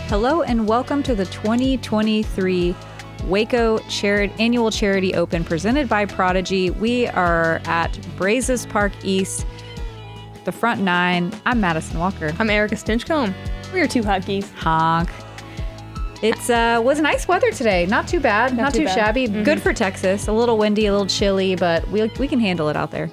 Hello and welcome to the 2023 Waco Annual Charity Open presented by Prodigy. We are at Brazos Park East, the front nine. I'm Madison Walker. I'm Erika Stinchcomb. We are two hot geese. Honk. It was nice weather today. Not too bad. Not too shabby. Mm-hmm. Good for Texas. A little windy, a little chilly, but we can handle it out there.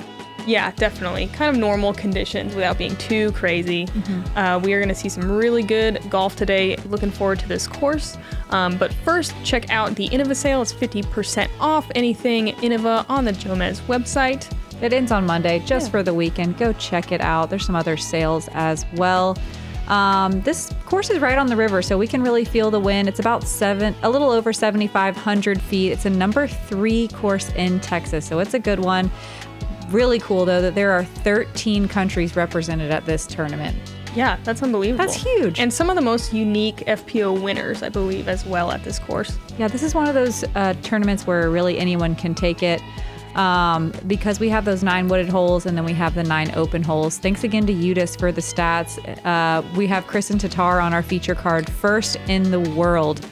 Yeah, definitely. Kind of normal conditions without being too crazy. Mm-hmm. We are going to see some really good golf today. Looking forward to this course. But first, check out the Innova sale. It's 50% off anything Innova on the Jomez website. It ends on Monday just for the weekend. Go check it out. There's some other sales as well. This course is right on the river, so we can really feel the wind. It's about a little over 7,500 feet. It's a number 3 course in Texas, so it's a good one. Really cool, though, that there are 13 countries represented at this tournament. Yeah, that's unbelievable. That's huge. And some of the most unique FPO winners, I believe, as well at this course. Yeah, this is one of those tournaments where really anyone can take it because we have those 9 wooded holes and then we have the 9 open holes. Thanks again to UDISC for the stats. We have Kristen Tattar on our feature card, first in the world.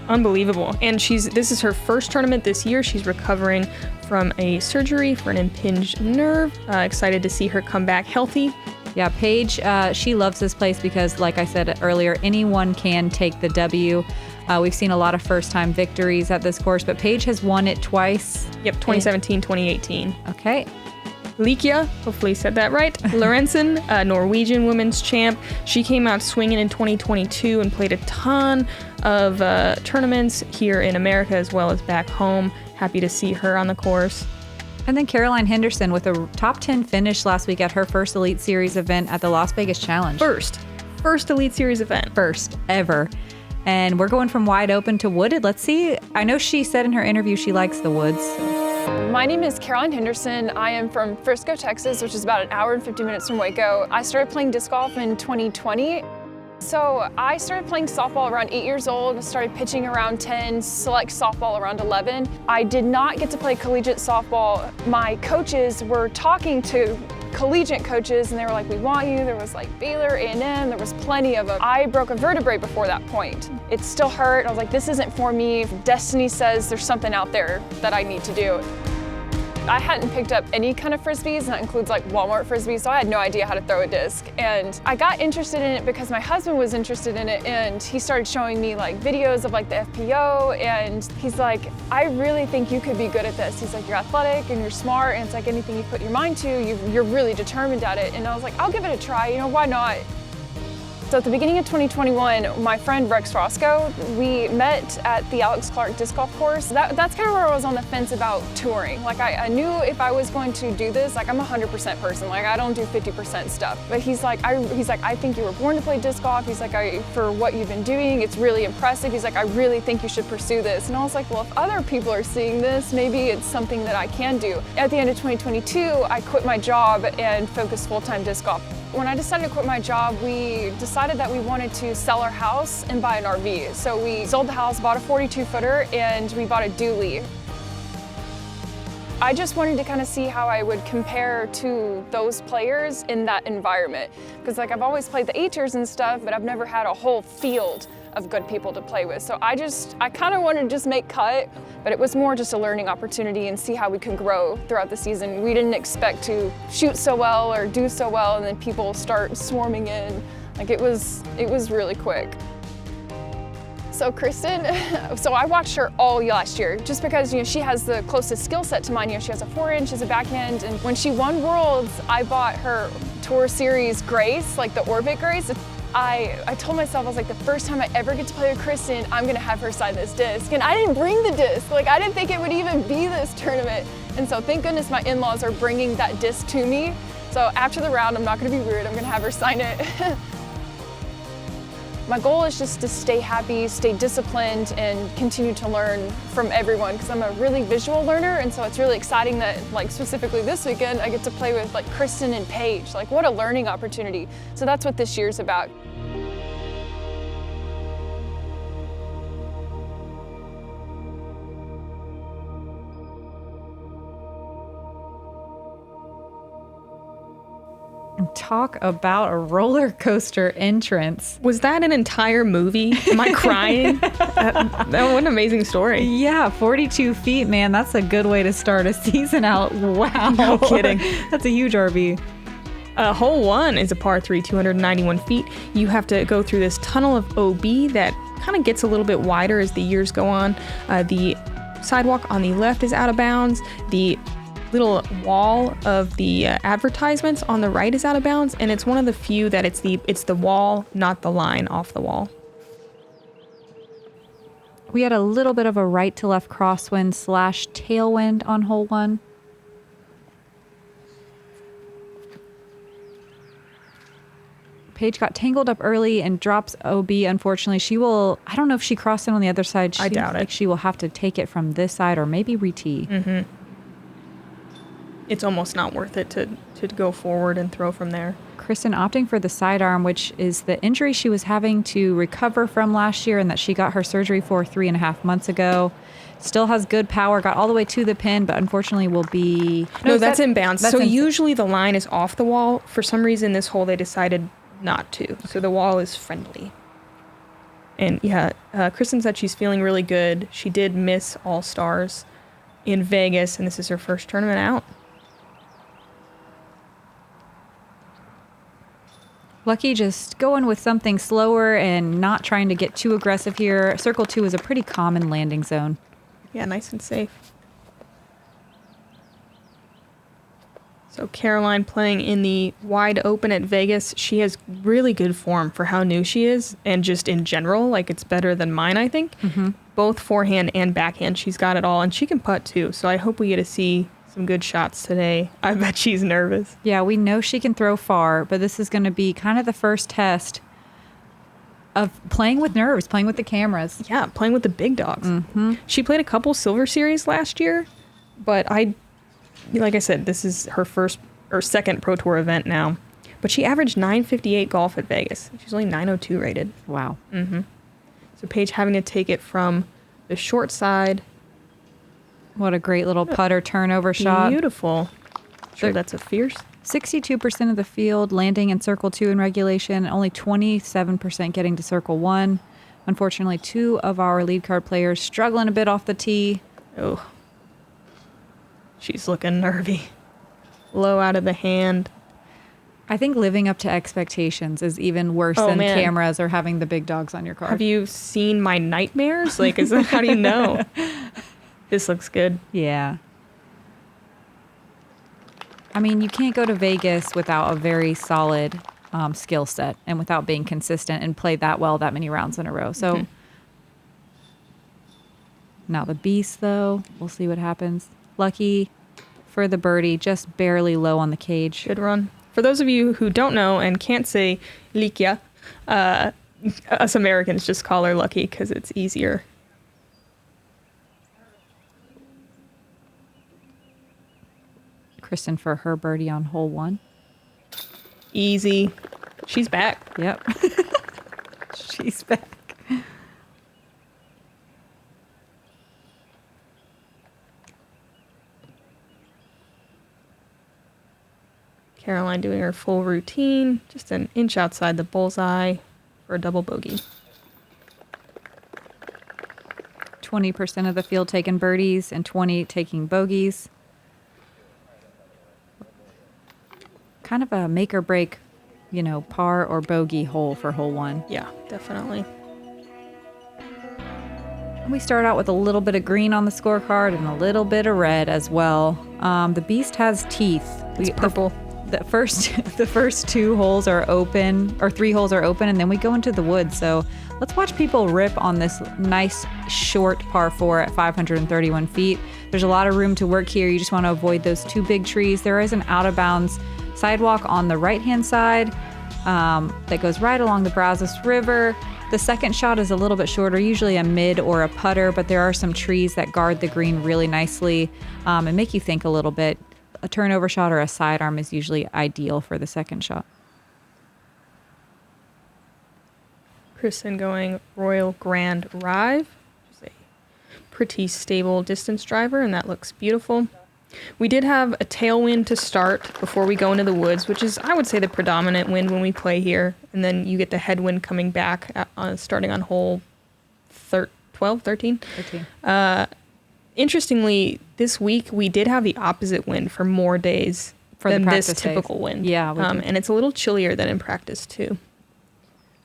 Unbelievable. And this is her first tournament this year. She's recovering from a surgery for an impinged nerve. Excited to see her come back healthy. Yeah, Paige, she loves this place because, like I said earlier, anyone can take the W. We've seen a lot of first-time victories at this course, but Paige has won it twice. Yep, 2017, 2018. Okay. Lykke, hopefully said that right. Lorentzen, Norwegian women's champ. She came out swinging in 2022 and played a ton of tournaments here in America as well as back home. Happy to see her on the course. And then Caroline Henderson with a top 10 finish last week at her first Elite Series event at the Las Vegas Challenge. First Elite Series event. First ever. And we're going from wide open to wooded. Let's see. I know she said in her interview she likes the woods. So. My name is Caroline Henderson. I am from Frisco, Texas, which is about an hour and 50 minutes from Waco. I started playing disc golf in 2020. So I started playing softball around 8 years old, started pitching around 10, select softball around 11. I did not get to play collegiate softball. My coaches were talking to collegiate coaches and they were like, we want you. There was like Baylor, A&M, there was plenty of them. I broke a vertebrae before that point. It still hurt. I was like, this isn't for me. Destiny says there's something out there that I need to do. I hadn't picked up any kind of frisbees, and that includes like Walmart frisbees, so I had no idea how to throw a disc. And I got interested in it because my husband was interested in it, and he started showing me like videos of like the FPO, and he's like, I really think you could be good at this. He's like, you're athletic and you're smart, and it's like anything you put your mind to, you're really determined at it. And I was like, I'll give it a try, why not? So at the beginning of 2021, my friend Rex Roscoe, we met at the Alex Clark disc golf course. That's kind of where I was on the fence about touring. Like I knew if I was going to do this, like I'm a 100% person. Like I don't do 50% stuff. But he's like, I think you were born to play disc golf. He's like, for what you've been doing, it's really impressive. He's like, I really think you should pursue this. And I was like, well, if other people are seeing this, maybe it's something that I can do. At the end of 2022, I quit my job and focused full-time disc golf. When I decided to quit my job, we decided that we wanted to sell our house and buy an RV. So we sold the house, bought a 42-footer, and we bought a dually. I just wanted to kind of see how I would compare to those players in that environment. Because like I've always played the A-tiers and stuff, but I've never had a whole field of good people to play with. So I kind of wanted to just make cut, but it was more just a learning opportunity and see how we could grow throughout the season. We didn't expect to shoot so well or do so well and then people start swarming in. Like it was really quick. So Kristen, I watched her all last year just because she has the closest skill set to mine. She has a forehand, she has a backhand, and when she won Worlds, I bought her Tour Series Grace, like the Orbit Grace. I told myself, I was like, the first time I ever get to play with Kristen, I'm gonna have her sign this disc. And I didn't bring the disc. Like, I didn't think it would even be this tournament. And so thank goodness my in-laws are bringing that disc to me. So after the round, I'm not gonna be rude, I'm gonna have her sign it. My goal is just to stay happy, stay disciplined, and continue to learn from everyone because I'm a really visual learner, and so it's really exciting that, like specifically this weekend, I get to play with like Kristen and Paige. Like what a learning opportunity. So that's what this year's about. Talk about a roller coaster entrance. Was that an entire movie? Am I crying? What an amazing story. Yeah, 42 feet, man. That's a good way to start a season out. Wow. No kidding. That's a huge RV. Hole 1 is a par 3, 291 feet. You have to go through this tunnel of OB that kind of gets a little bit wider as the years go on. The sidewalk on the left is out of bounds. The little wall of the advertisements on the right is out of bounds, and it's one of the few that it's the wall, not the line off the wall. We had a little bit of a right to left crosswind / tailwind on hole 1. Paige got tangled up early and drops OB. Unfortunately, I don't know if she crossed in on the other side. I doubt it. She will have to take it from this side or maybe re-tee. Mm-hmm. It's almost not worth it to go forward and throw from there. Kristen opting for the sidearm, which is the injury she was having to recover from last year and that she got her surgery for 3.5 months ago. Still has good power, got all the way to the pin, but unfortunately will be... No, that's in bounds. So usually the line is off the wall. For some reason, this hole they decided not to. So the wall is friendly. And yeah, Kristen said she's feeling really good. She did miss All-Stars in Vegas, and this is her first tournament out. Lykke just going with something slower and not trying to get too aggressive here. Circle 2 is a pretty common landing zone. Yeah, nice and safe. So Caroline playing in the wide open at Vegas. She has really good form for how new she is, and just in general, like it's better than mine, I think. Mm-hmm. Both forehand and backhand, she's got it all, and she can putt too. So I hope we get to see some good shots today. I bet she's nervous. Yeah, we know she can throw far, but this is going to be kind of the first test of playing with nerves, playing with the cameras. Yeah, playing with the big dogs. Mm-hmm. She played a couple Silver Series last year, but like I said, this is her first or second Pro Tour event now. But she averaged 958 golf at Vegas. She's only 902 rated. Wow. Mm-hmm. So Paige having to take it from the short side. What a great little putter turnover shot. Beautiful. Sure, that's a fierce. 62% of the field landing in circle 2 in regulation, only 27% getting to circle 1. Unfortunately, 2 of our lead card players struggling a bit off the tee. Oh. She's looking nervy. Low out of the hand. I think living up to expectations is even worse than cameras or having the big dogs on your card. Have you seen my nightmares? Like, how do you know? This looks good. Yeah. I mean, you can't go to Vegas without a very solid skill set and without being consistent and play that well that many rounds in a row. So now the beast, though, we'll see what happens. Lykke for the birdie, just barely low on the cage. Good run. For those of you who don't know and can't say Lykke, us Americans just call her Lykke because it's easier. Kristen for her birdie on hole 1. Easy. She's back. Yep. She's back. Caroline doing her full routine, just an inch outside the bullseye for a double bogey. 20% of the field taking birdies and 20 taking bogeys. Kind of a make or break, par or bogey hole for hole 1. Yeah, definitely. And we start out with a little bit of green on the scorecard and a little bit of red as well. The beast has teeth. It's purple. The first 2 holes are open, or 3 holes are open, and then we go into the woods. So let's watch people rip on this nice short par 4 at 531 feet. There's a lot of room to work here. You just want to avoid those 2 big trees. There is an out of bounds sidewalk on the right-hand side that goes right along the Brazos River. The second shot is a little bit shorter, usually a mid or a putter, but there are some trees that guard the green really nicely and make you think a little bit. A turnover shot or a sidearm is usually ideal for the second shot. Kristen going Royal Grand Drive, which is a pretty stable distance driver, and that looks beautiful. We did have a tailwind to start before we go into the woods, which is, I would say, the predominant wind when we play here. And then you get the headwind coming back starting on hole 12, 13. 13. Interestingly, this week we did have the opposite wind for more days than this typical wind. Yeah. And it's a little chillier than in practice, too.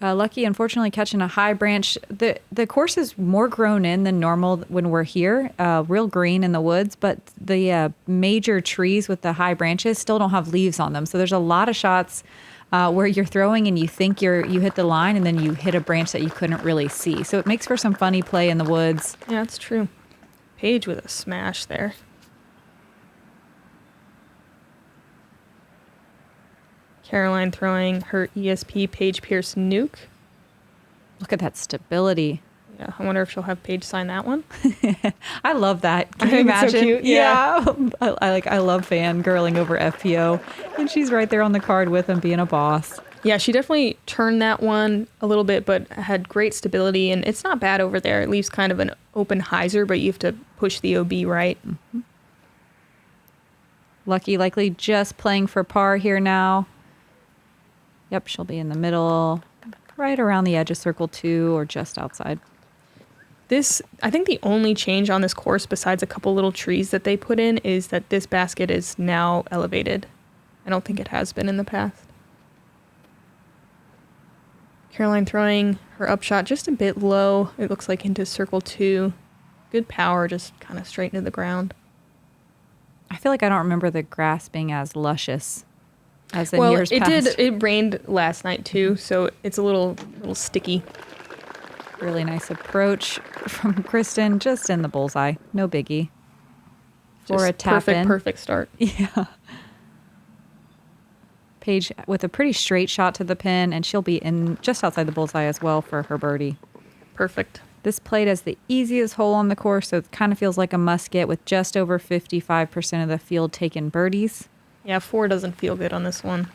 Lykke, unfortunately, catching a high branch. The course is more grown in than normal when we're here, real green in the woods, but the major trees with the high branches still don't have leaves on them. So there's a lot of shots where you're throwing and you think you hit the line and then you hit a branch that you couldn't really see. So it makes for some funny play in the woods. Yeah, that's true. Paige with a smash there. Caroline throwing her ESP Paige Pierce nuke. Look at that stability. Yeah, I wonder if she'll have Paige sign that one. I love that. Can I you think it's imagine? so cute. Yeah. I love fangirling over FPO, and she's right there on the card with him being a boss. Yeah, she definitely turned that one a little bit, but had great stability, and it's not bad over there. It leaves kind of an open hyzer, but you have to push the OB right. Mm-hmm. Lykke likely just playing for par here now. Yep, she'll be in the middle, right around the edge of circle 2 or just outside. I think the only change on this course, besides a couple little trees that they put in, is that this basket is now elevated. I don't think it has been in the past. Caroline throwing her upshot just a bit low. It looks like into circle 2. Good power, just kind of straight into the ground. I feel like I don't remember the grass being as luscious as in years past. It rained last night too, so it's a little sticky. Really nice approach from Kristen, just in the bullseye. No biggie. For a tap in. Perfect start. Yeah. Paige with a pretty straight shot to the pin, and she'll be in just outside the bullseye as well for her birdie. Perfect. This played as the easiest hole on the course, so it kind of feels like a musket with just over 55% of the field taking birdies. Yeah, 4 doesn't feel good on this one.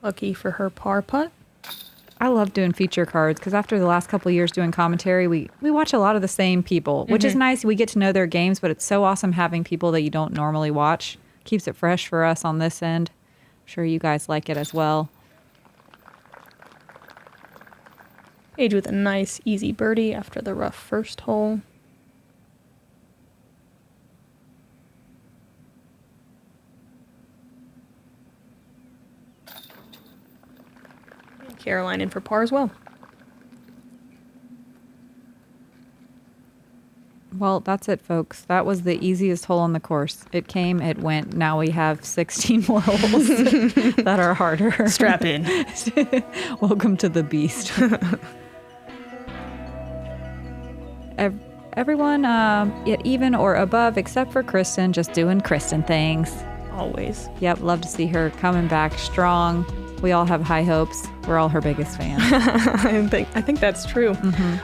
Lykke for her par putt. I love doing feature cards because after the last couple of years doing commentary, we watch a lot of the same people, which is nice. We get to know their games, but it's so awesome having people that you don't normally watch. Keeps it fresh for us on this end. I'm sure you guys like it as well. Paige with a nice, easy birdie after the rough first hole. Caroline in for par as well. Well, that's it, folks. That was the easiest hole on the course. It came, it went. Now we have 16 more holes that are harder. Strap in. Welcome to the beast. Everyone even or above except for Kristen, just doing Kristen things. Always. Yep, love to see her coming back strong. We all have high hopes. We're all her biggest fans. I think that's true.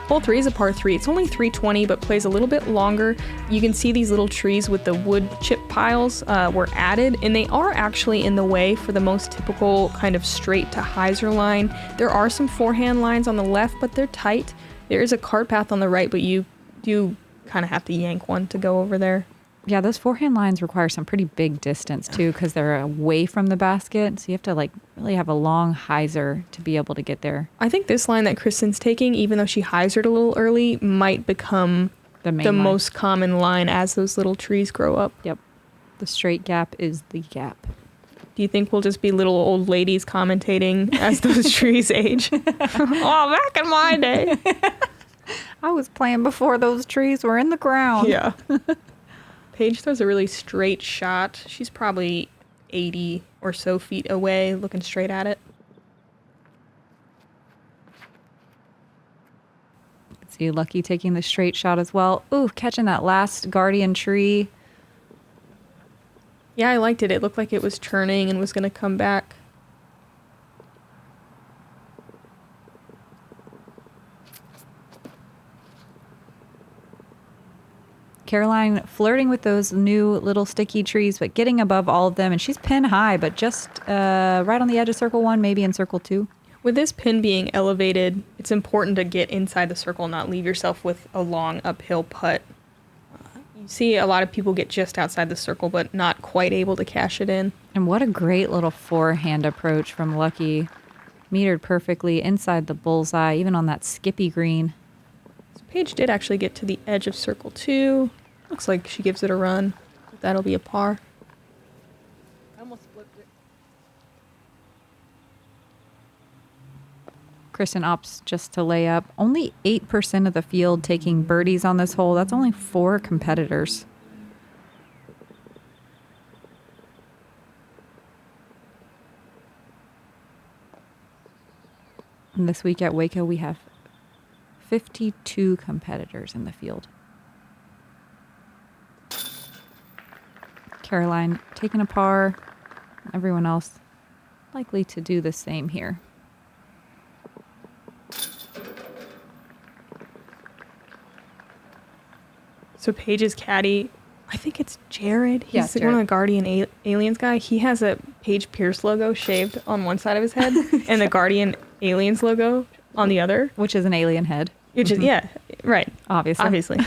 Hole 3 is a par 3. It's only 320, but plays a little bit longer. You can see these little trees with the wood chip piles were added, and they are actually in the way for the most typical kind of straight to hyzer line. There are some forehand lines on the left, but they're tight. There is a cart path on the right, but you do kind of have to yank one to go over there. Yeah, those forehand lines require some pretty big distance too because they're away from the basket. So you have to really have a long hyzer to be able to get there. I think this line that Kristen's taking, even though she hyzered a little early, might become the most common line as those little trees grow up. Yep. The straight gap is the gap. Do you think we'll just be little old ladies commentating as those trees age? Oh, back in my day. I was playing before those trees were in the ground. Yeah. Paige throws a really straight shot. She's probably 80 or so feet away, looking straight at it. See Lykke taking the straight shot as well. Ooh, catching that last guardian tree. Yeah, I liked it. It looked like it was turning and was going to come back. Caroline flirting with those new little sticky trees, but getting above all of them. And she's pin high, but just right on the edge of circle 1, maybe in circle 2. With this pin being elevated, it's important to get inside the circle, not leave yourself with a long uphill putt. You see a lot of people get just outside the circle, but not quite able to cash it in. And what a great little forehand approach from Lykke. Metered perfectly inside the bullseye, even on that skippy green. So Paige did actually get to the edge of circle 2. Looks like she gives it a run. That'll be a par. I almost flipped it. Kristen opts just to lay up. Only 8% of the field taking birdies on this hole. That's only 4 competitors. And this week at Waco, we have 52 competitors in the field. Caroline taking a par. Everyone else likely to do the same here. So Paige's caddy, I think it's Jared. He's Jared. one of the Guardian Aliens guy. He has a Paige Pierce logo shaved on one side of his head and the Guardian Aliens logo on the other. Which is an alien head. Which is, yeah, right. Obviously.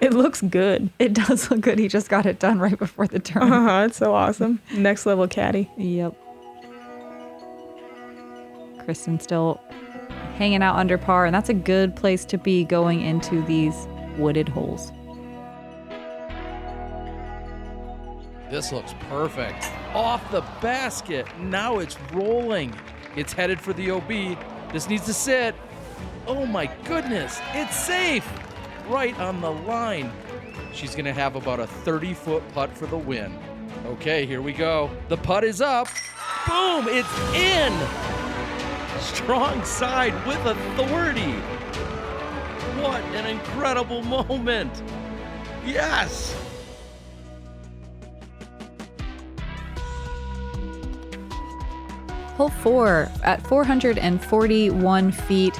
It looks good. It does look good. He just got it done right before the turn. It's so awesome. Next level caddy. Yep. Kristen still hanging out under par, and that's a good place to be going into these wooded holes. This looks perfect. Off the basket. Now it's rolling. It's headed for the OB. This needs to sit. Oh my goodness. It's safe. Right on the line. She's going to have about a 30-foot putt for the win. Okay, here we go. The putt is up. Boom, it's in. Strong side with authority. What an incredible moment. Yes. Hole 4 at 441 feet.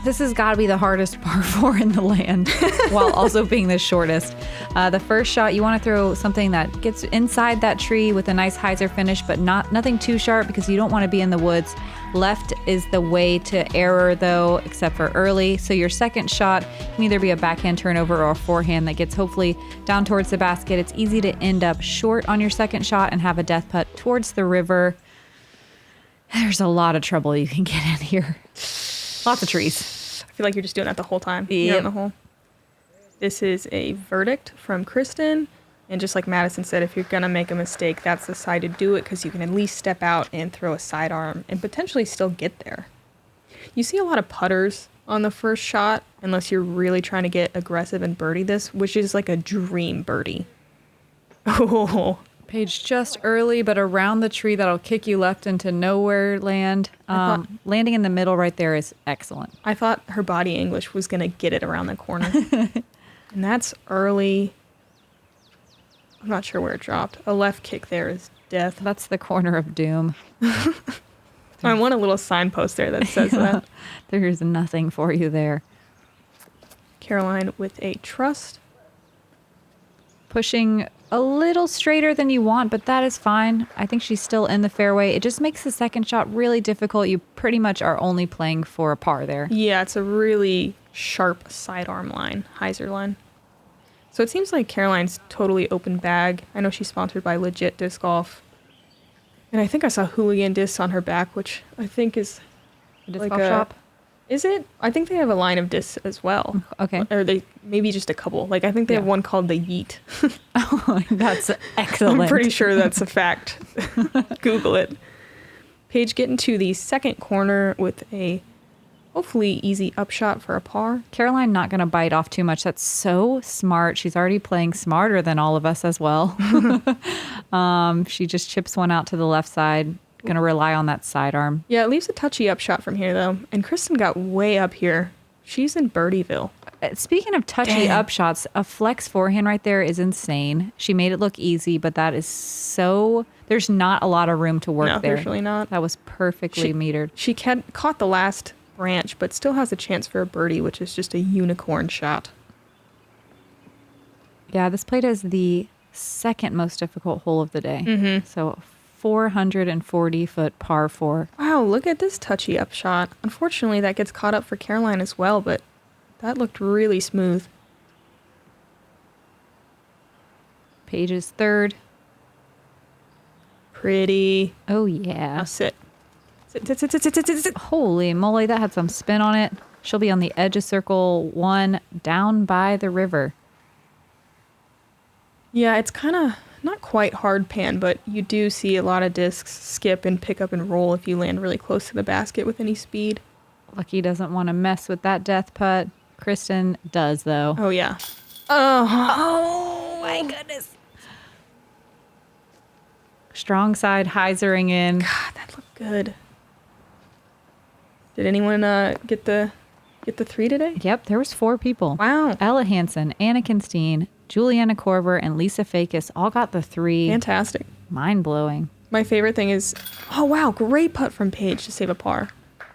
This has got to be the hardest par 4 in the land, while also being the shortest. The first shot, you want to throw something that gets inside that tree with a nice hyzer finish, but nothing too sharp because you don't want to be in the woods. Left is the way to error, though, except for early. So your second shot can either be a backhand turnover or a forehand that gets hopefully down towards the basket. It's easy to end up short on your second shot and have a death putt towards the river. There's a lot of trouble you can get in here. Lots of trees. I feel like you're just doing that the whole time. Yep. You're in the hole. This is a verdict from Kristen. And just like Madison said, if you're going to make a mistake, that's the side to do it because you can at least step out and throw a sidearm and potentially still get there. You see a lot of putters on the first shot unless you're really trying to get aggressive and birdie this, which is like a dream birdie. Oh, Paige just early, but around the tree that'll kick you left into nowhere land. Landing in the middle right there is excellent. I thought her body English was going to get it around the corner. And that's early. I'm not sure where it dropped. A left kick there is death. That's the corner of doom. I want a little signpost there that says that. There's nothing for you there. Caroline with a trust. Pushing a little straighter than you want, but that is fine. I think she's still in the fairway. It just makes the second shot really difficult. You pretty much are only playing for a par there. Yeah, it's a really sharp sidearm line, hyzer line. So it seems like Caroline's totally open bag. I know she's sponsored by Legit Disc Golf. And I think I saw Hooligan Discs on her back, which I think is A disc like golf shop? Is it? I think they have a line of discs as well. Okay. Or they maybe just a couple. Like I think they have one called the Yeet. Oh, that's excellent. I'm pretty sure that's a fact. Google it. Paige getting to the second corner with a hopefully easy upshot for a par. Caroline not going to bite off too much. That's so smart. She's already playing smarter than all of us as well. She just chips one out to the left side. Going to rely on that sidearm. Yeah, it leaves a touchy upshot from here, though. And Kristen got way up here. She's in Birdieville. Speaking of touchy upshots, a flex forehand right there is insane. She made it look easy, but that is so... There's not a lot of room to work there. No, there's really not. That was perfectly metered. She caught the last branch, but still has a chance for a birdie, which is just a unicorn shot. Yeah, this played as the second most difficult hole of the day. So 440-foot par 4. Wow, look at this touchy up shot. Unfortunately, that gets caught up for Caroline as well, but that looked really smooth. Paige's third. Pretty. Oh, yeah. Now sit. Sit. Holy moly, that had some spin on it. She'll be on the edge of circle 1 down by the river. Yeah, it's kind of not quite hard pan, but you do see a lot of discs skip and pick up and roll if you land really close to the basket with any speed. Lykke doesn't want to mess with that death putt. Kristen does, though. Oh, yeah. Oh my goodness. Strong side hyzering in. God, that looked good. Did anyone get the 3 today? Yep, there was 4 people. Wow. Ella Hansen, Anna Kinstein, Juliana Korver, and Lisa Fakis all got the 3. Fantastic. Mind-blowing. My favorite thing is, oh wow, great putt from Paige to save a par.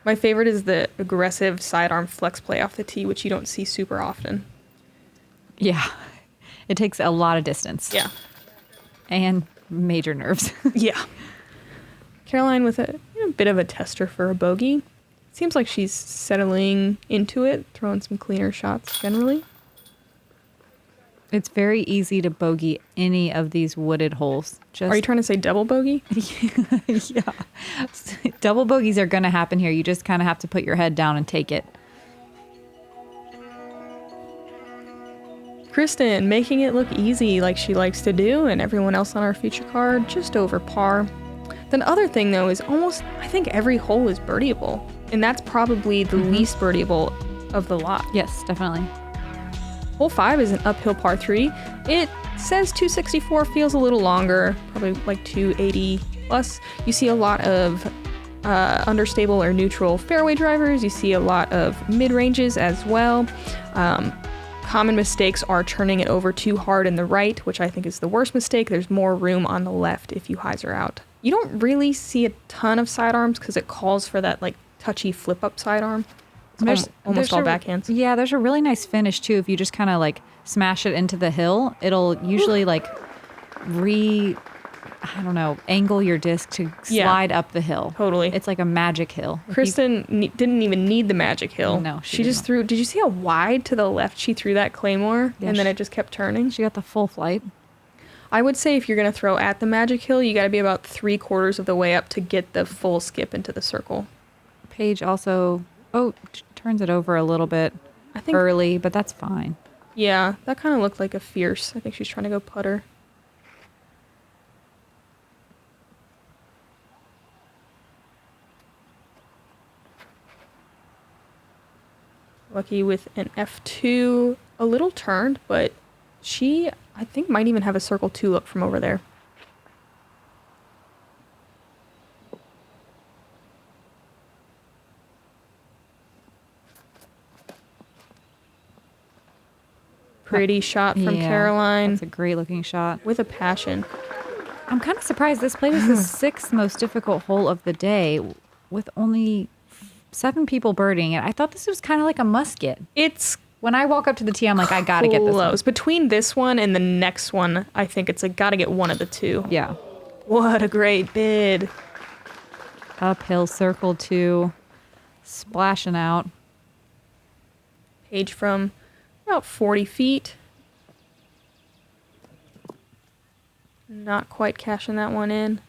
My favorite is the aggressive sidearm flex play off the tee, which you don't see super often. Yeah. It takes a lot of distance. Yeah. And major nerves. Yeah. Caroline with a bit of a tester for a bogey. Seems like she's settling into it, throwing some cleaner shots generally. It's very easy to bogey any of these wooded holes. Are you trying to say double bogey? Yeah. Double bogeys are going to happen here. You just kind of have to put your head down and take it. Kristen making it look easy like she likes to do, and everyone else on our feature card just over par. The other thing, though, is I think every hole is birdieable, and that's probably the least birdieable of the lot. Yes, definitely. Hole 5 is an uphill par 3. It says 264, feels a little longer, probably like 280 plus. You see a lot of understable or neutral fairway drivers. You see a lot of mid-ranges as well. Common mistakes are turning it over too hard in the right, which I think is the worst mistake. There's more room on the left if you hyzer out. You don't really see a ton of sidearms because it calls for that like touchy flip-up sidearm. Almost all backhands. Yeah, there's a really nice finish too. If you just kind of like smash it into the hill, it'll usually like angle your disc to slide up the hill. Totally. It's like a magic hill. Kristen didn't even need the magic hill. No, she just threw. Did you see how wide to the left she threw that claymore? Yeah, and then it just kept turning? She got the full flight. I would say if you're going to throw at the magic hill, you got to be about 3/4 of the way up to get the full skip into the circle. Paige also turns it over a little bit early, but that's fine. Yeah, that kind of looked like a fierce. I think she's trying to go putter. Lykke with an F2, a little turned, but she, I think, might even have a circle 2 look from over there. Pretty shot from Caroline. That's a great looking shot. With a passion. I'm kind of surprised this play was the 6th most difficult hole of the day with only 7 people birdieing it. I thought this was kind of like a musket. When I walk up to the tee, I'm like, I got to get this one. Between this one and the next one, I think it's like got to get one of the two. Yeah. What a great bid. Uphill circle 2, splashing out. Paige from about 40 feet. Not quite cashing that one in.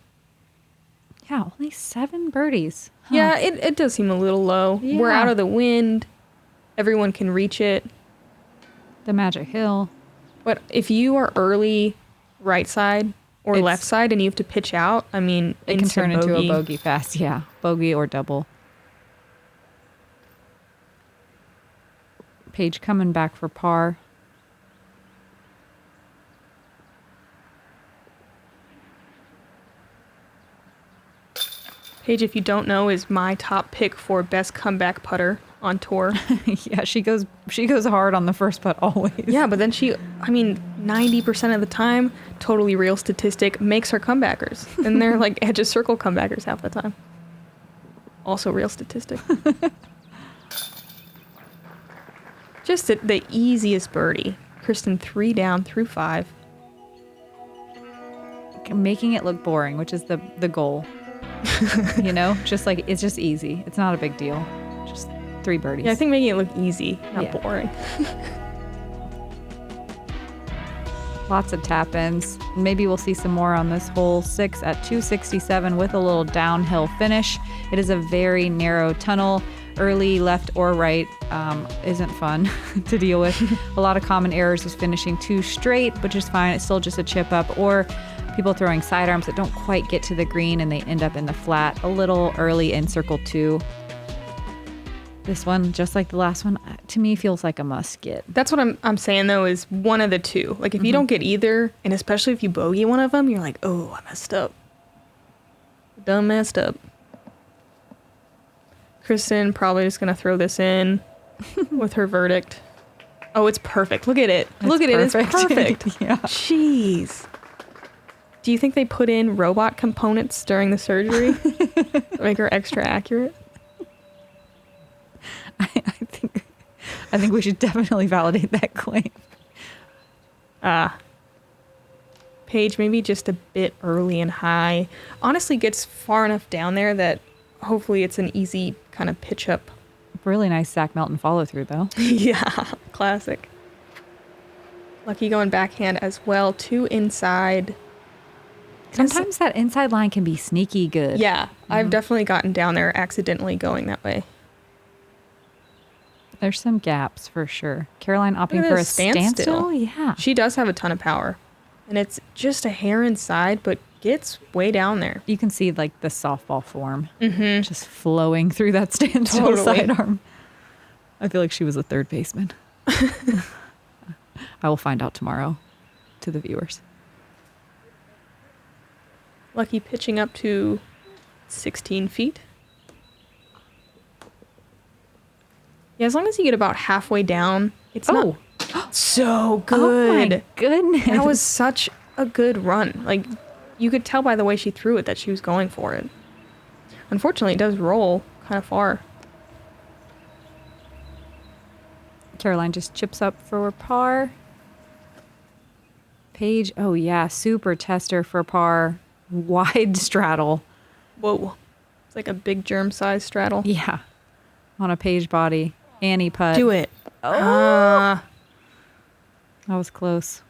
Yeah, only 7 birdies. Huh. Yeah, it does seem a little low. Yeah. We're out of the wind. Everyone can reach it. The magic hill. But if you are early right side or left side and you have to pitch out, I mean, it can turn into a bogey fast. Yeah, bogey or double. Paige coming back for par. Paige, if you don't know, is my top pick for best comeback putter on tour. Yeah, she goes hard on the first putt always. Yeah, but then 90% of the time, totally real statistic, makes her comebackers. And they're like edge of circle comebackers half the time. Also real statistic. Just the easiest birdie. Kristen 3 down through 5. Making it look boring, which is the goal. You know, just like it's just easy. It's not a big deal. Just 3 birdies. Yeah, I think making it look easy, not boring. Lots of tap-ins. Maybe we'll see some more on this hole 6 at 267 with a little downhill finish. It is a very narrow tunnel. Early left or right isn't fun to deal with. A lot of common errors is finishing too straight, which is fine. It's still just a chip up, or people throwing sidearms that don't quite get to the green and they end up in the flat a little early in circle 2. This one, just like the last one, to me feels like a must get. That's what I'm saying, though, is one of the two. Like, if you don't get either, and especially if you bogey one of them, you're like, oh, I messed up. Done messed up. Kristen probably just going to throw this in with her verdict. Oh, it's perfect. Look at it. Look at it. It's perfect. Yeah. Jeez. Do you think they put in robot components during the surgery to make her extra accurate? I think we should definitely validate that claim. Paige, maybe just a bit early and high. Honestly, gets far enough down there that hopefully it's an easy kind of pitch up. Really nice Zach Melton follow through, though. Yeah, classic. Lucky going backhand as well. 2 inside. Sometimes that inside line can be sneaky good. Yeah, I've definitely gotten down there accidentally going that way. There's some gaps for sure. Caroline opting for a standstill. Yeah. She does have a ton of power. And it's just a hair inside, but gets way down there. You can see like the softball form just flowing through that standstill sidearm. I feel like she was a third baseman. I will find out tomorrow to the viewers. Lucky pitching up to 16 feet. Yeah, as long as you get about halfway down, it's not so good. Oh my goodness. That was such a good run. Like, you could tell by the way she threw it that she was going for it. Unfortunately, it does roll kind of far. Caroline just chips up for par. Paige, oh yeah, super tester for par. Wide straddle. Whoa. It's like a big germ-sized straddle. Yeah. On a Paige body. Annie putt. Do it. That was close.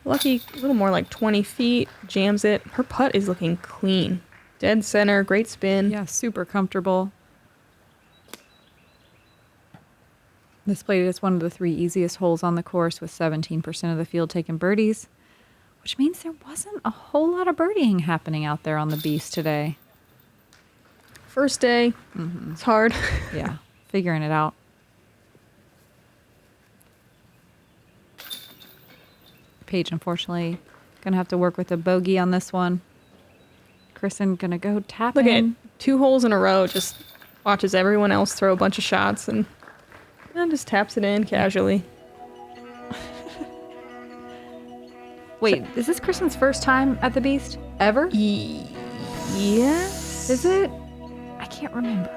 Lucky, a little more like 20 feet. Jams it. Her putt is looking clean. Dead center. Great spin. Yeah, super comfortable. This played is one of the 3 easiest holes on the course with 17% of the field taking birdies, which means there wasn't a whole lot of birdieing happening out there on the Beast today. First day. It's hard. Yeah, figuring it out. Paige, unfortunately, gonna have to work with a bogey on this one. Kristen gonna go tap Look in. at 2 holes in a row. Just watches everyone else throw a bunch of shots and just taps it in casually. Wait, is this Kristen's first time at the Beast ever? Yes. Is it? I can't remember.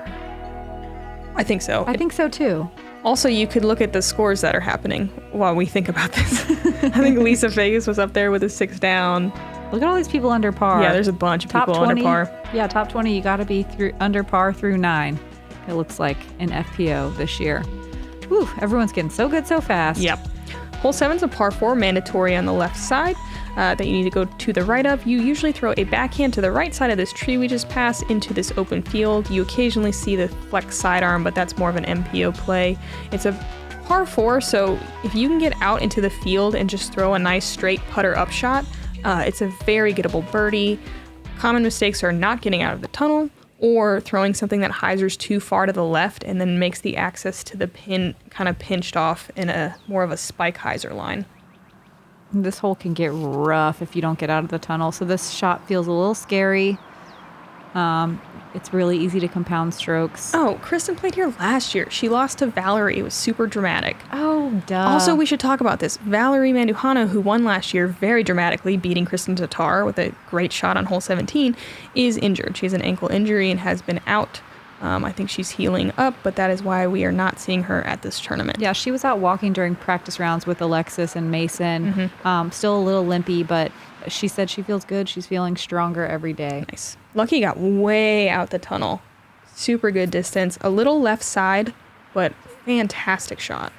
I think so. I think so too. Also, you could look at the scores that are happening while we think about this. I think Lisa Vegas was up there with a 6 down. Look at all these people under par. Yeah, there's a bunch of people under par. Yeah, top 20, you got to be under par through 9. It looks like in FPO this year. Whew, everyone's getting so good so fast. Yep. Hole 7's a par 4 mandatory on the left side that you need to go to the right of. You usually throw a backhand to the right side of this tree we just passed into this open field. You occasionally see the flex sidearm, but that's more of an MPO play. It's a par 4, so if you can get out into the field and just throw a nice straight putter up shot, it's a very gettable birdie. Common mistakes are not getting out of the tunnel or throwing something that hyzers too far to the left and then makes the access to the pin kind of pinched off in a more of a spike hyzer line. This hole can get rough if you don't get out of the tunnel, so this shot feels a little scary. It's really easy to compound strokes. Oh, Kristen played here last year. She lost to Valerie. It was super dramatic. Oh, duh. Also, we should talk about this. Valerie Manduhano, who won last year very dramatically, beating Kristen Tattar with a great shot on hole 17, is injured. She has an ankle injury and has been out I think she's healing up, but that is why we are not seeing her at this tournament. Yeah, she was out walking during practice rounds with Alexis and Mason. Still a little limpy, but she said she feels good. She's feeling stronger every day. Nice. Lykke got way out the tunnel. Super good distance. A little left side, but fantastic shot.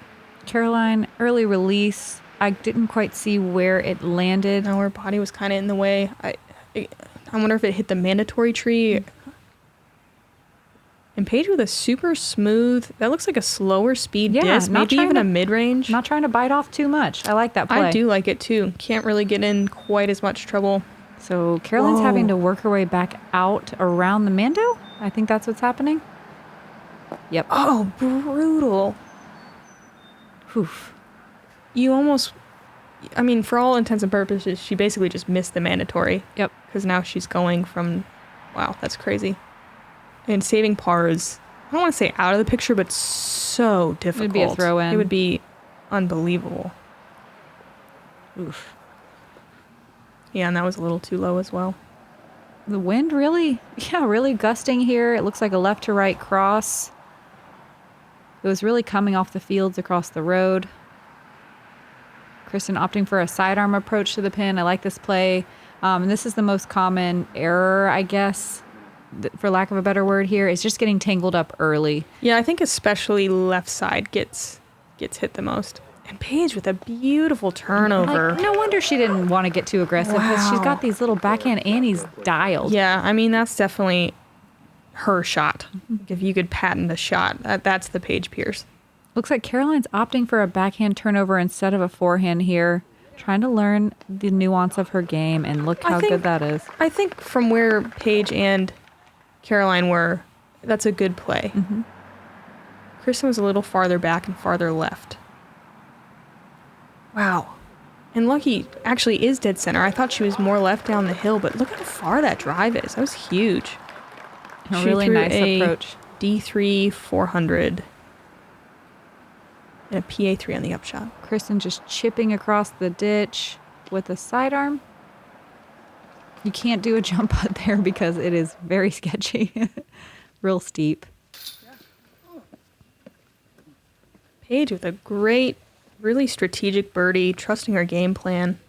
Caroline, early release. I didn't quite see where it landed. No, her body was kind of in the way. I wonder if it hit the mandatory tree. And Paige with a super smooth, that looks like a slower speed disc, maybe even a mid-range. Not trying to bite off too much. I like that play. I do like it too. Can't really get in quite as much trouble. So Caroline's having to work her way back out around the Mando. I think that's what's happening. Yep. Oh, brutal. Oof. You almost, I mean, for all intents and purposes, she basically just missed the mandatory. Yep. Because now she's going from, wow, that's crazy. And saving par is, I don't want to say out of the picture, but so difficult. It would be a throw-in. It would be unbelievable. Oof. Yeah, and that was a little too low as well. The wind really gusting here. It looks like a left to right cross. It was really coming off the fields across the road. Kristen opting for a sidearm approach to the pin. I like this play. And this is the most common error, I guess, for lack of a better word here, is just getting tangled up early. Yeah, I think especially left side gets hit the most. And Paige with a beautiful turnover. Like, no wonder she didn't want to get too aggressive because she's got these little backhand Annies dialed. Yeah, I mean, that's definitely her shot. If you could patent a shot, that's the Paige Pierce. Looks like Caroline's opting for a backhand turnover instead of a forehand here. Trying to learn the nuance of her game, and look how good that is. I think from where Paige and Caroline were, that's a good play. Kristen was a little farther back and farther left. Wow. And Lykke actually is dead center. I thought she was more left down the hill, but look how far that drive is. That was huge. A really nice approach. D3 400 and a PA3 on the upshot. Kristen just chipping across the ditch with a sidearm. You can't do a jump putt there because it is very sketchy. Real steep. Paige with a great, really strategic birdie, trusting her game plan.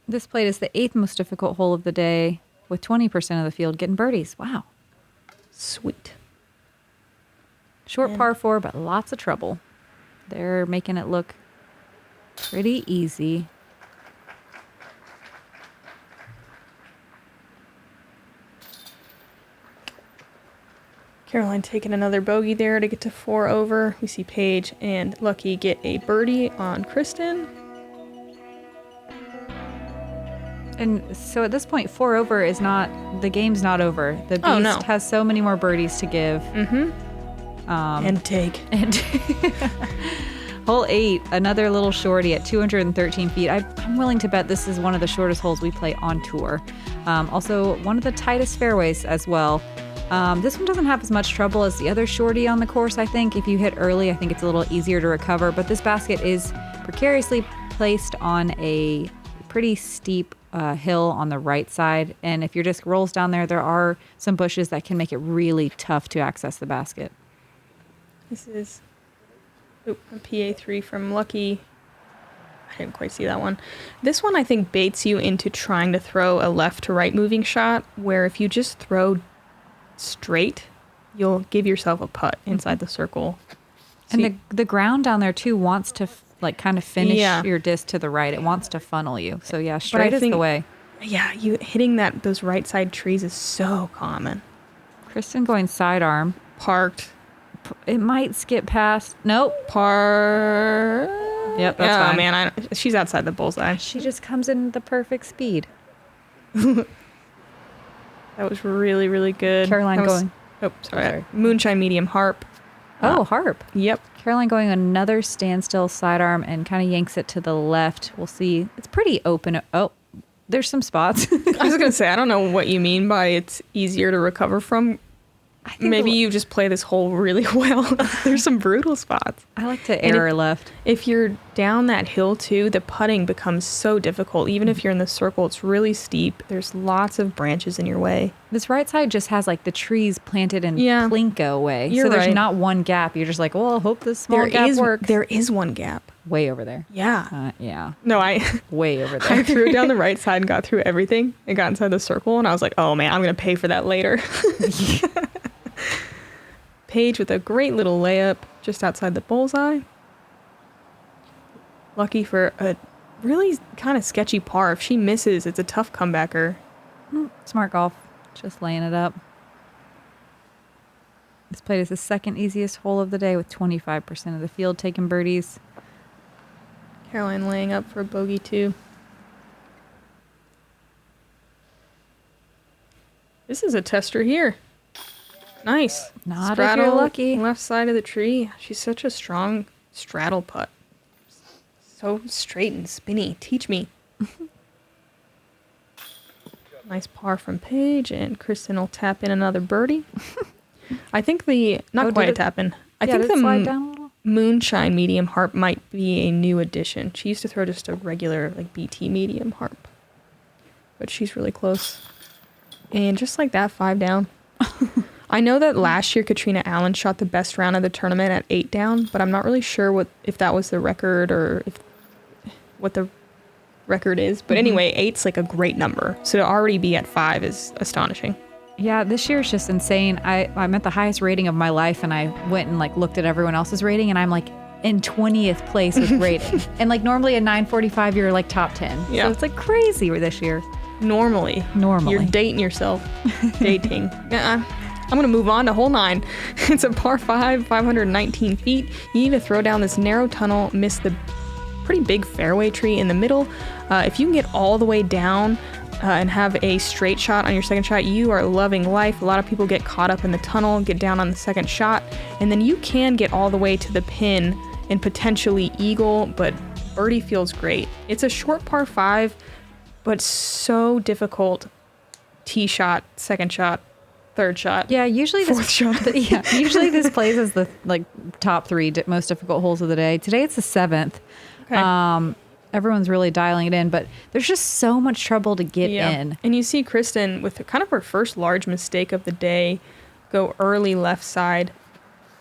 This played is the 8th most difficult hole of the day, with 20% of the field getting birdies. Wow. Sweet. Short par 4, but lots of trouble. They're making it look pretty easy. Caroline taking another bogey there to get to 4 over. We see Paige and Lykke get a birdie on Kristen. And so at this point, 4 over is not, the game's not over. The Beast has so many more birdies to give. And take. And hole 8, another little shorty at 213 feet. I'm willing to bet this is one of the shortest holes we play on tour. Also, one of the tightest fairways as well. This one doesn't have as much trouble as the other shorty on the course, I think. If you hit early, I think it's a little easier to recover. But this basket is precariously placed on a pretty steep hill on the right side. And if your disc rolls down there, there are some bushes that can make it really tough to access the basket. This is a PA3 from Lykke. I didn't quite see that one. This one, I think, baits you into trying to throw a left to right moving shot, where if you just throw straight, you'll give yourself a putt inside the circle. And the ground down there too wants to kind of finish your disc to the right. It wants to funnel you. So yeah, straight is the way. Yeah, you hitting those right side trees is so common. Kristen going sidearm. Parked. It might skip past. Nope. Yep, that's fine. Oh man, she's outside the bullseye. She just comes in the perfect speed. That was really, really good. Caroline going. Oh, sorry. Moonshine medium harp. Harp. Yep. Caroline going another standstill sidearm and kind of yanks it to the left. We'll see. It's pretty open. Oh, there's some spots. I was going to say, I don't know what you mean by it's easier to recover from. maybe you just play this hole really well. There's some brutal spots. I like to error left. If you're down that hill too, the putting becomes so difficult. Even if you're in the circle, it's really steep. There's lots of branches in your way. This right side just has like the trees planted in Yeah. plinko way. You're so there's right. not one gap. You're just like, well, I hope this small gap works. There is one gap. Way over there. Yeah. Yeah. No, Way over there. I threw it down the right side and got through everything and got inside the circle, and I was like, oh man, I'm going to pay for that later. Paige with a great little layup just outside the bullseye. Lucky for a really kind of sketchy par. If she misses, it's a tough comebacker. Smart golf. Just laying it up. This played is the second easiest hole of the day with 25% of the field taking birdies. Caroline laying up for a bogey too. This is a tester here. Nice. Not if you're lucky. Left side of the tree. She's such a strong straddle putt. So straight and spinny. Teach me. Nice par from Paige, and Kristen will tap in another birdie. I think not quite a tap in. I think did it slide down a little? Moonshine medium harp might be a new addition. She used to throw just a regular like BT medium harp, but she's really close. And just like that, 5 down. I know that last year Katrina Allen shot the best round of the tournament at 8 down, but I'm not really sure if that was the record or what the record is. But anyway, 8's like a great number, so to already be at 5 is astonishing. Yeah, this year is just insane. I'm at the highest rating of my life, and I went and like looked at everyone else's rating, and I'm like in 20th place with rating. And like normally a 945, you're like top 10. Yeah. So it's like crazy this year. Normally. You're dating yourself. Dating. I'm going to move on to hole 9. It's a par 5, 519 feet. You need to throw down this narrow tunnel, miss the pretty big fairway tree in the middle. If you can get all the way down and have a straight shot on your second shot, you are loving life. A lot of people get caught up in the tunnel, get down on the second shot, and then you can get all the way to the pin and potentially eagle, but birdie feels great. It's a short par 5, but so difficult. Tee shot, second shot, third shot. Yeah, usually fourth shot. Usually this plays as the like top 3 most difficult holes of the day. Today it's the 7th. Okay. Everyone's really dialing it in, but there's just so much trouble to get in. And you see Kristen with kind of her first large mistake of the day, go early left side.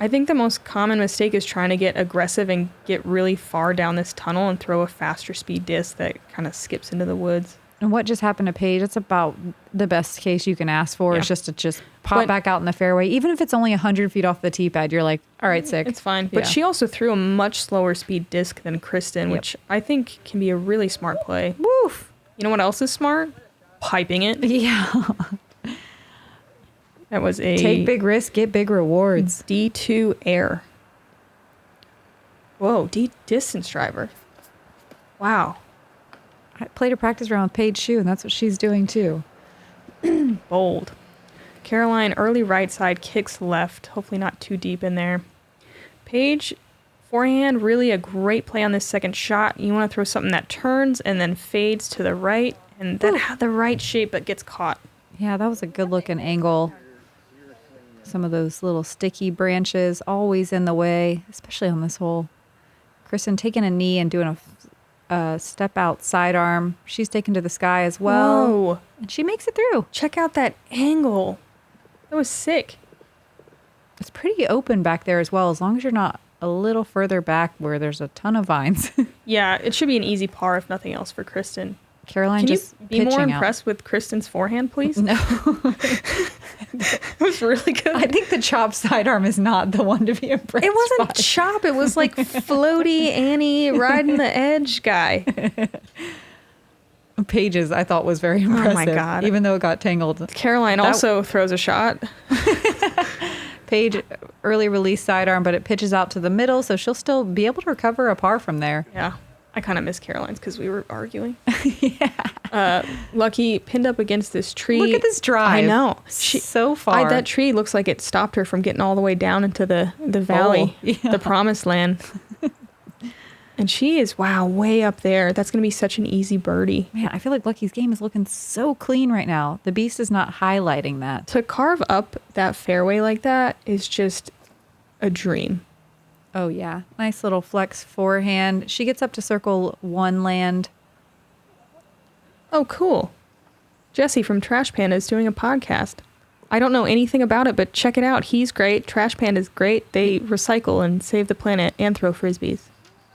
I think the most common mistake is trying to get aggressive and get really far down this tunnel and throw a faster speed disc that kind of skips into the woods. And what just happened to Paige, it's about the best case you can ask for is just to pop back out in the fairway. Even if it's only 100 feet off the tee pad, you're like, all right, sick. It's fine. But she also threw a much slower speed disc than Kristen, which I think can be a really smart play. Woof. You know what else is smart? Piping it. Yeah. That was a... Take big risks, get big rewards. D2 air. Whoa, distance driver. Wow. I played a practice round with Paige Shoe, and that's what she's doing too. Bold. Caroline, early right side, kicks left. Hopefully not too deep in there. Paige, forehand, really a great play on this second shot. You want to throw something that turns and then fades to the right, and that had the right shape but gets caught. Yeah, that was a good looking angle. Some of those little sticky branches always in the way, especially on this hole. Kristen taking a knee and doing a step out sidearm. She's taken to the sky as well. Whoa. And she makes it through. Check out that angle. That was sick. It's pretty open back there as well, as long as you're not a little further back where there's a ton of vines. Yeah, it should be an easy par if nothing else for Kristen. Caroline Can just you be more pitching impressed with Kristen's forehand, please? No. It was really good. I think the chop sidearm is not the one to be impressed It wasn't by. chop. It was like floaty Annie riding the edge guy. Paige's I thought was very impressive. Oh my God. Even though it got tangled. Caroline also throws a shot. Paige, early release sidearm, but it pitches out to the middle, so she'll still be able to recover a par from there. Yeah. I kind of miss Caroline's because we were arguing. Yeah. Lucky pinned up against this tree. Look at this drive. I know. So far. That tree looks like it stopped her from getting all the way down into the valley, the promised land. And she is, wow, way up there. That's going to be such an easy birdie. Man, I feel like Lucky's game is looking so clean right now. The beast is not highlighting that. To carve up that fairway like that is just a dream. Oh, yeah. Nice little flex forehand. She gets up to circle 1 land. Oh, cool. Jesse from Trash Panda is doing a podcast. I don't know anything about it, but check it out. He's great. Trash Panda is great. They recycle and save the planet and throw frisbees.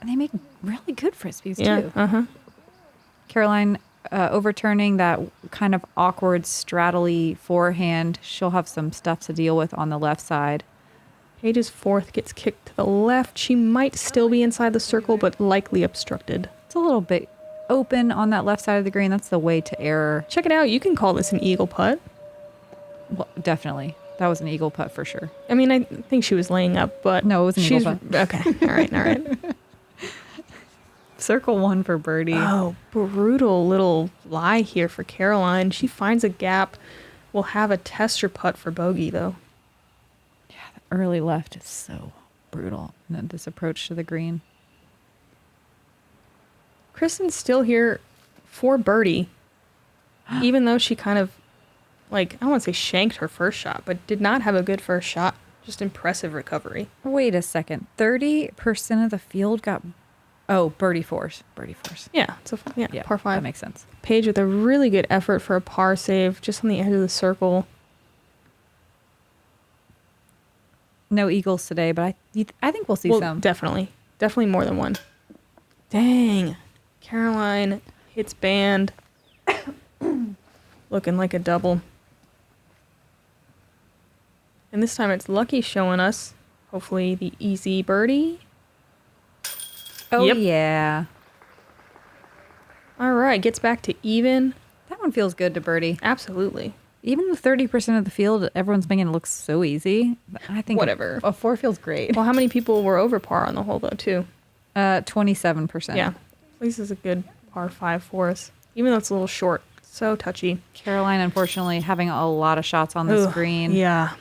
And they make really good frisbees, Yeah, too. Caroline overturning that kind of awkward straddly forehand. She'll have some stuff to deal with on the left side. Paige's 4th gets kicked to the left. She might still be inside the circle, but likely obstructed. It's a little bit open on that left side of the green. That's the way to error. Check it out. You can call this an eagle putt. Well, definitely. That was an eagle putt for sure. I mean, I think she was laying up, but... No, it was an eagle putt. Okay. All right. Circle 1 for birdie. Oh, brutal little lie here for Caroline. She finds a gap. Will have a tester putt for bogey, though. Yeah, the early left is so brutal. And then this approach to the green. Kristen's still here for birdie, even though she kind of, like, I don't want to say shanked her first shot, but did not have a good first shot. Just impressive recovery. Wait a second. 30% of the field got... Oh, birdie fours. Yeah, par 5. That makes sense. Paige with a really good effort for a par save, just on the edge of the circle. No eagles today, but I think we'll see some. Definitely more than one. Dang, Caroline hits band, looking like a double. And this time it's Lucky showing us, hopefully, the easy birdie. Oh, Yep. yeah. All right, gets back to even. That one feels good to birdie. Absolutely. Even with 30% of the field, everyone's making it look so easy. I think Whatever. A 4 feels great. Well, how many people were over par on the hole, though, too? 27%. Yeah. At least it's a good par 5 for us, even though it's a little short. So touchy. Caroline, unfortunately, having a lot of shots on the screen. Yeah.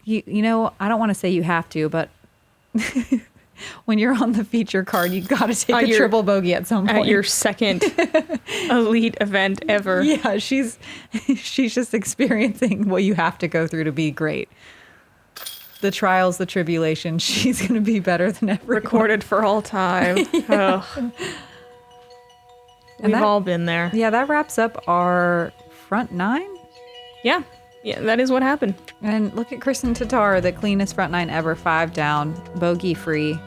You know, I don't want to say you have to, but when you're on the feature card, you got to take a triple bogey at some point. At your second elite event ever. Yeah, she's just experiencing what you have to go through to be great. The trials, the tribulations. She's going to be better than ever. Recorded for all time. Yeah. We've all been there. Yeah, that wraps up our front 9. Yeah. Yeah, that is what happened. And look at Kristen Tattar, the cleanest front 9 ever, 5 down, bogey free.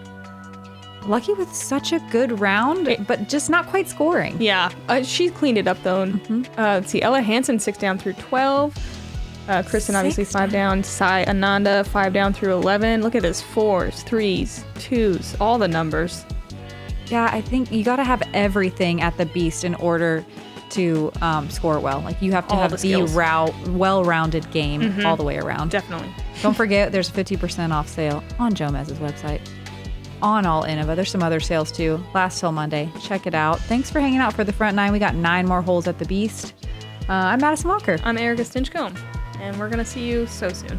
Lucky with such a good round, but just not quite scoring. Yeah, she cleaned it up though. Let's see, Ella Hansen 6 down through 12. Kristen obviously 5 down. Sai Ananda 5 down through 11. Look at this, 4s, 3s, 2s, all the numbers. Yeah, I think you got to have everything at the beast in order to score well. Like you have to have the well-rounded game all the way around. Definitely. Don't forget, there's a 50% off sale on Jomez's website. On all Innova. There's some other sales too. Last till Monday. Check it out. Thanks for hanging out for the front 9. We got 9 more holes at the beast. I'm Madison Walker. I'm Erika Stinchcomb. And we're going to see you so soon.